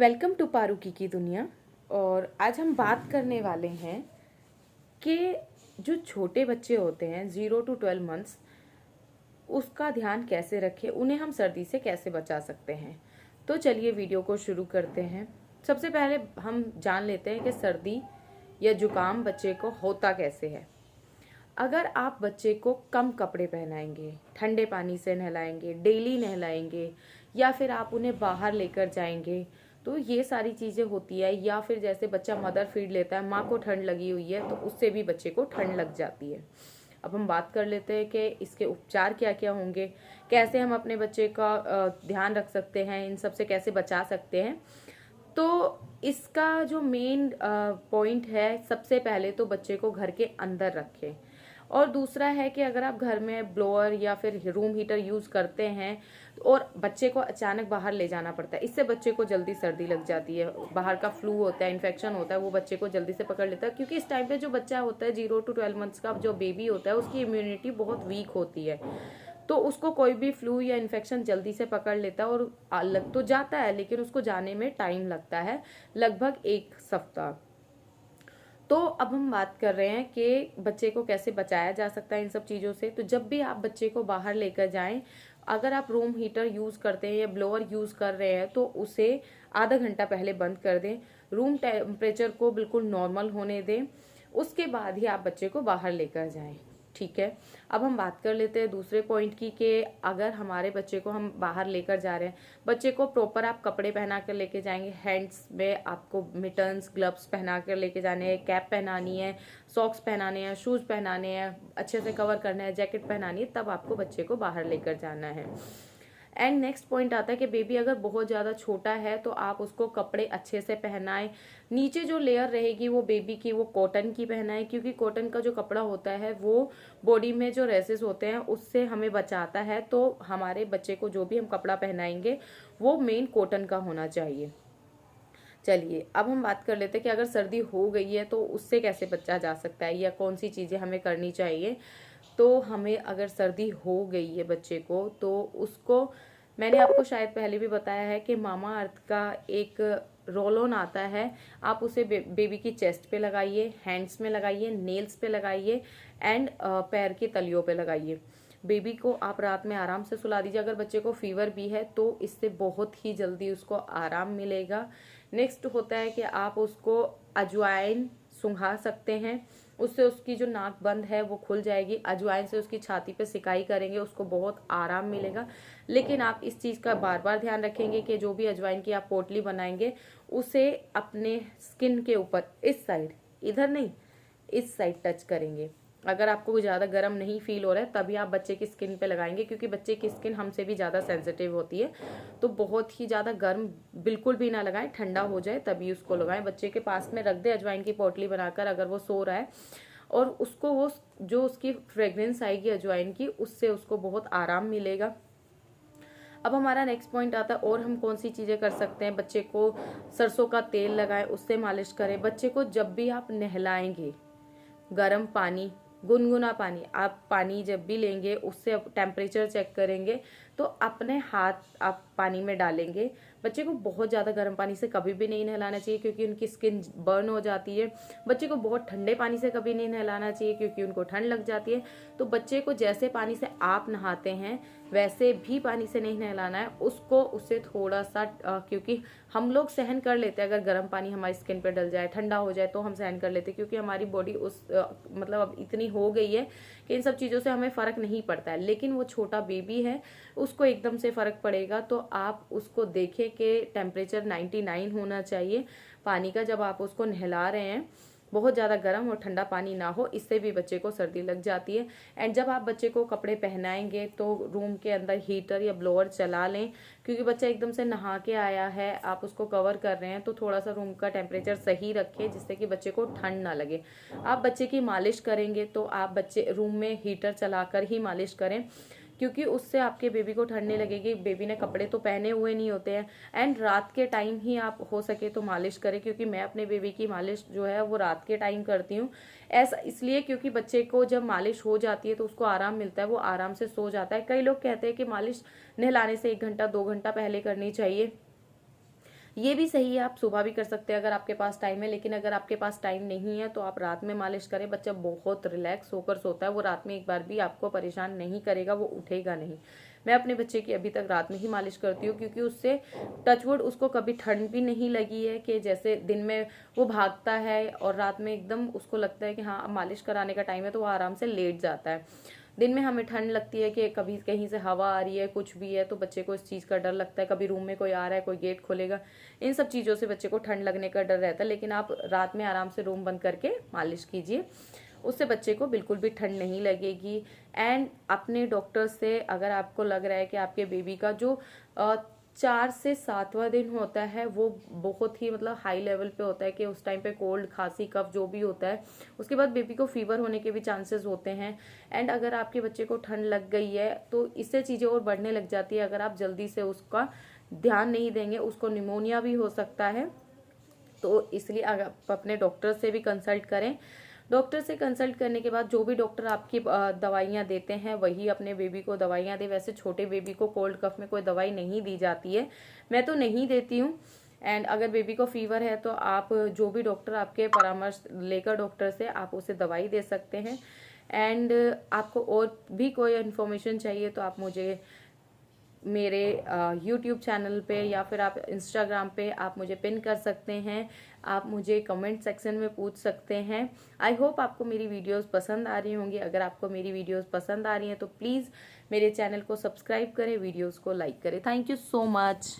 Welcome to पारुकी की दुनिया। और आज हम बात करने वाले हैं कि जो छोटे बच्चे होते हैं 0 to 12 मंथ्स, उसका ध्यान कैसे रखें, उन्हें हम सर्दी से कैसे बचा सकते हैं। तो चलिए वीडियो को शुरू करते हैं। सबसे पहले हम जान लेते हैं कि सर्दी या जुकाम बच्चे को होता कैसे है। अगर आप बच्चे को कम कपड़े पहनाएंगे, ठंडे पानी से नहलाएंगे, डेली नहलाएंगे, या फिर आप उन्हें बाहर लेकर जाएंगे, तो ये सारी चीज़ें होती है। या फिर जैसे बच्चा मदर फीड लेता है, माँ को ठंड लगी हुई है तो उससे भी बच्चे को ठंड लग जाती है। अब हम बात कर लेते हैं कि इसके उपचार क्या क्या होंगे, कैसे हम अपने बच्चे का ध्यान रख सकते हैं, इन सब से कैसे बचा सकते हैं। तो इसका जो मेन पॉइंट है, सबसे पहले तो बच्चे को घर के अंदर रखें। और दूसरा है कि अगर आप घर में ब्लोअर या फिर रूम हीटर यूज करते हैं और बच्चे को अचानक बाहर ले जाना पड़ता है, इससे बच्चे को जल्दी सर्दी लग जाती है। बाहर का फ्लू होता है, इन्फेक्शन होता है, वो बच्चे को जल्दी से पकड़ लेता है। क्योंकि इस टाइम पे जो बच्चा होता है 0 to 12 मंथ्स का जो बेबी होता है, उसकी इम्यूनिटी बहुत वीक होती है, तो उसको कोई भी फ्लू या इन्फेक्शन जल्दी से पकड़ लेता है। और लग तो जाता है लेकिन उसको जाने में टाइम लगता है, लगभग 1 सप्ताह। तो अब हम बात कर रहे हैं कि बच्चे को कैसे बचाया जा सकता है इन सब चीज़ों से। तो जब भी आप बच्चे को बाहर लेकर जाएं, अगर आप रूम हीटर यूज़ करते हैं या ब्लोअर यूज़ कर रहे हैं तो उसे आधा घंटा पहले बंद कर दें। रूम टेम्परेचर को बिल्कुल नॉर्मल होने दें, उसके बाद ही आप बच्चे को बाहर लेकर जाएं। ठीक है। अब हम बात कर लेते हैं दूसरे पॉइंट की कि अगर हमारे बच्चे को हम बाहर लेकर जा रहे हैं, बच्चे को प्रॉपर आप कपड़े पहना कर लेके जाएंगे। हैंड्स में आपको मिटन्स, ग्लव्स पहना कर लेके जाने हैं, कैप पहनानी है, सॉक्स पहनाने हैं, शूज पहनाने हैं, अच्छे से कवर करना है, जैकेट पहनानी है, तब आपको बच्चे को बाहर लेकर जाना है। एंड नेक्स्ट पॉइंट आता है कि बेबी अगर बहुत ज़्यादा छोटा है तो आप उसको कपड़े अच्छे से पहनाएं। नीचे जो लेयर रहेगी वो बेबी की, वो कॉटन की पहनाएं, क्योंकि कॉटन का जो कपड़ा होता है वो बॉडी में जो रेसेस होते हैं उससे हमें बचाता है। तो हमारे बच्चे को जो भी हम कपड़ा पहनाएंगे वो मेन कॉटन का होना चाहिए। चलिए अब हम बात कर लेते हैं कि अगर सर्दी हो गई है तो उससे कैसे बचा जा सकता है या कौन सी चीज़ें हमें करनी चाहिए। तो हमें अगर सर्दी हो गई है बच्चे को, तो उसको, मैंने आपको शायद पहले भी बताया है कि मामा अर्थ का एक रोल ऑन आता है, आप उसे बेबी की चेस्ट पे लगाइए, हैंड्स में लगाइए, नेल्स पे लगाइए, एंड पैर की तलियों पे लगाइए। बेबी को आप रात में आराम से सुला दीजिए। अगर बच्चे को फीवर भी है तो इससे बहुत ही जल्दी उसको आराम मिलेगा। नेक्स्ट होता है कि आप उसको अजवाइन सुंघा सकते हैं, उससे उसकी जो नाक बंद है वो खुल जाएगी। अजवाइन से उसकी छाती पे सिकाई करेंगे, उसको बहुत आराम मिलेगा। लेकिन आप इस चीज़ का बार बार ध्यान रखेंगे कि जो भी अजवाइन की आप पोटली बनाएंगे उसे अपने स्किन के ऊपर, इस साइड, इधर नहीं, इस साइड टच करेंगे। अगर आपको ज़्यादा गर्म नहीं फील हो रहा है तभी आप बच्चे की स्किन पे लगाएंगे, क्योंकि बच्चे की स्किन हमसे भी ज़्यादा सेंसिटिव होती है। तो बहुत ही ज़्यादा गर्म बिल्कुल भी ना लगाएं, ठंडा हो जाए तभी उसको लगाएं। बच्चे के पास में रख दे अजवाइन की पोटली बनाकर, अगर वो सो रहा है, और उसको वो जो उसकी फ्रेग्रेंस आएगी अजवाइन की, उससे उसको बहुत आराम मिलेगा। अब हमारा नेक्स्ट पॉइंट आता है और हम कौन सी चीज़ें कर सकते हैं। बच्चे को सरसों का तेल लगाएं, उससे मालिश करें। बच्चे को जब भी आप नहलाएंगे, गर्म पानी, गुनगुना पानी, आप पानी जब भी लेंगे उससे टेम्परेचर चेक करेंगे, तो अपने हाथ आप पानी में डालेंगे। बच्चे को बहुत ज़्यादा गर्म पानी से कभी भी नहीं नहलाना चाहिए, क्योंकि उनकी स्किन बर्न हो जाती है। बच्चे को बहुत ठंडे पानी से कभी नहीं नहलाना चाहिए, क्योंकि उनको ठंड लग जाती है। तो बच्चे को जैसे पानी से आप नहाते हैं वैसे भी पानी से नहीं नहलाना है उसको। उससे थोड़ा सा क्योंकि हम लोग सहन कर लेते हैं, अगर गर्म पानी हमारी स्किन पे डल जाए, ठंडा हो जाए तो हम सहन कर लेते हैं, क्योंकि हमारी बॉडी उस मतलब अब इतनी हो गई है कि इन सब चीज़ों से हमें फ़र्क नहीं पड़ता है। लेकिन वो छोटा बेबी है, उसको एकदम से फ़र्क पड़ेगा। तो आप उसको देखें कि टेम्परेचर 99 होना चाहिए पानी का जब आप उसको नहला रहे हैं। बहुत ज़्यादा गर्म और ठंडा पानी ना हो, इससे भी बच्चे को सर्दी लग जाती है। एंड जब आप बच्चे को कपड़े पहनाएंगे तो रूम के अंदर हीटर या ब्लोअर चला लें, क्योंकि बच्चा एकदम से नहा के आया है, आप उसको कवर कर रहे हैं, तो थोड़ा सा रूम का टेम्परेचर सही रखें जिससे कि बच्चे को ठंड ना लगे। आप बच्चे की मालिश करेंगे तो आप बच्चे रूम में हीटर चलाकर ही मालिश करें, क्योंकि उससे आपके बेबी को ठंड नहीं लगेगी। बेबी ने कपड़े तो पहने हुए नहीं होते हैं। एंड रात के टाइम ही आप हो सके तो मालिश करें, क्योंकि मैं अपने बेबी की मालिश जो है वो रात के टाइम करती हूँ। ऐसा इसलिए क्योंकि बच्चे को जब मालिश हो जाती है तो उसको आराम मिलता है, वो आराम से सो जाता है। कई लोग कहते हैं कि मालिश नहलाने से 1 घंटा 2 घंटा पहले करनी चाहिए, ये भी सही है, आप सुबह भी कर सकते हैं अगर आपके पास टाइम है, लेकिन अगर आपके पास टाइम नहीं है तो आप रात में मालिश करें। बच्चा बहुत रिलैक्स होकर सोता है, वो रात में एक बार भी आपको परेशान नहीं करेगा, वो उठेगा नहीं। मैं अपने बच्चे की अभी तक रात में ही मालिश करती हूँ, क्योंकि उससे टचवुड उसको कभी ठंड भी नहीं लगी है कि जैसे दिन में वो भागता है और रात में एकदम उसको लगता है कि हाँ अब मालिश कराने का टाइम है, तो वो आराम से लेट जाता है। दिन में हमें ठंड लगती है कि कभी कहीं से हवा आ रही है, कुछ भी है, तो बच्चे को इस चीज़ का डर लगता है, कभी रूम में कोई आ रहा है, कोई गेट खोलेगा, इन सब चीज़ों से बच्चे को ठंड लगने का डर रहता है। लेकिन आप रात में आराम से रूम बंद करके मालिश कीजिए, उससे बच्चे को बिल्कुल भी ठंड नहीं लगेगी। एंड अपने डॉक्टर से अगर आपको लग रहा है कि आपके बेबी का जो 4 से 7वां दिन होता है वो बहुत ही मतलब हाई लेवल पे होता है, कि उस टाइम पे कोल्ड खांसी कफ जो भी होता है, उसके बाद बेबी को फीवर होने के भी चांसेस होते हैं। एंड अगर आपके बच्चे को ठंड लग गई है तो इससे चीज़ें और बढ़ने लग जाती है, अगर आप जल्दी से उसका ध्यान नहीं देंगे, उसको निमोनिया भी हो सकता है। तो इसलिए आप अपने डॉक्टर से भी कंसल्ट करें। डॉक्टर से कंसल्ट करने के बाद जो भी डॉक्टर आपकी दवाइयाँ देते हैं वही अपने बेबी को दवाइयाँ दे। वैसे छोटे बेबी को कोल्ड कफ में कोई दवाई नहीं दी जाती है, मैं तो नहीं देती हूँ। एंड अगर बेबी को फीवर है तो आप जो भी डॉक्टर आपके परामर्श लेकर डॉक्टर से आप उसे दवाई दे सकते हैं। एंड आपको और भी कोई इन्फॉर्मेशन चाहिए तो आप मुझे मेरे यूट्यूब चैनल पे या फिर आप इंस्टाग्राम पे आप मुझे पिन कर सकते हैं, आप मुझे कमेंट सेक्शन में पूछ सकते हैं। आई होप आपको मेरी वीडियोस पसंद आ रही होंगी। अगर आपको मेरी वीडियोस पसंद आ रही हैं तो प्लीज़ मेरे चैनल को सब्सक्राइब करें, वीडियोस को लाइक करें। Thank you so much.